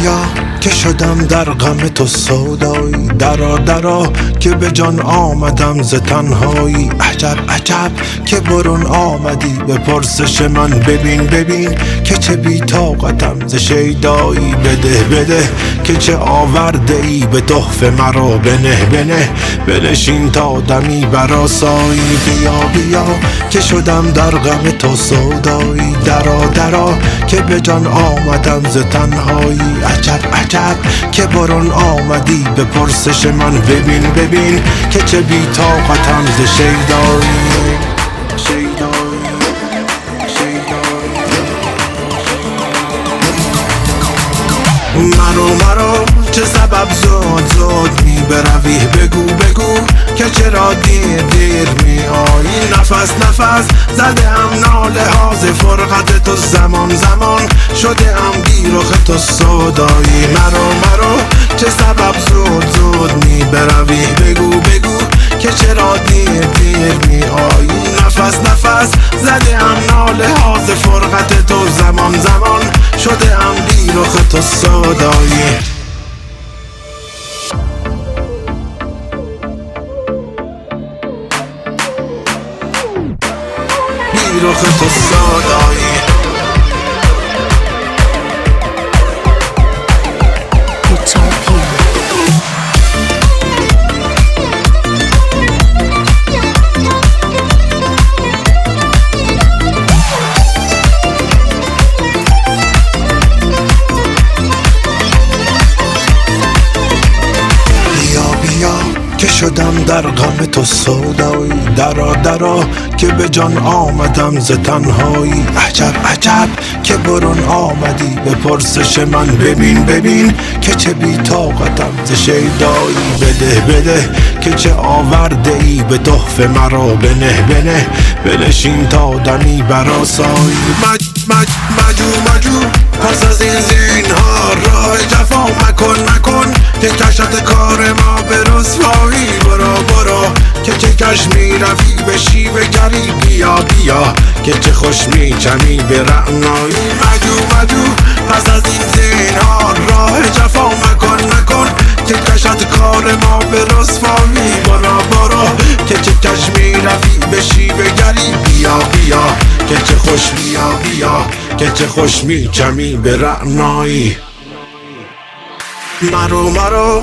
بیا که شدم در غم تو سودایی، درا درا که به جان آمدم ز تنهایی. عجب عجب که برون آمدی به پرسش من، ببین ببین که چه بی طاقتم ز شیدایی. بده بده که چه آورده ای به تحفه مرا، بنه بنه بنشین تا دمی برآسایی. بیا بیا که شدم در غم تو سودایی، درا درا که به جان آمدم ز تنهایی. عجب عجب که برون آمدی به پرسش من، ببین ببین که چه بی طاقتم ز شیدایی. مرو چه سبب زود زود می بروی، بگو بگو که چرا دیر دیر می آیی. نفس نفس زده ام ناله ها ز فرقت تو، زمان زمان شده ام بیرخ تو سودایی. مرو چه سبب زود زود می بروی، بگو بگو که چرا دیر دیر می آیی. نفس نفس زده ام ناله ها ز فرقت تو، زمان زمان شده ام بیرخ تو سودایی. بیرخ تو سودایی. که شدم در غم تو سودایی، درا درا که به جان آمدم ز تنهایی. عجب عجب که برون آمدی به پرسش من، ببین ببین که چه بی طاقتم ز شیدایی. بده بده که چه آورده ای به تحفه مرا، بنه بنه بنشین تا دمی برآسایی. مجو پس از این زینهار راه جفا مکن که کشت کار ما به رسوایی. برو که چه کش می روی به شیوه گری، بیا بیا که چه خوش می چمی به رعنایی. مجو پس از این زینهار راه جفا مکن که کشت کار ما به رسوایی. برو که چه کش می روی به شیوه گری، بیا بیا که چه خوش بیا که چه خوش می چمی به رعنایی. مرو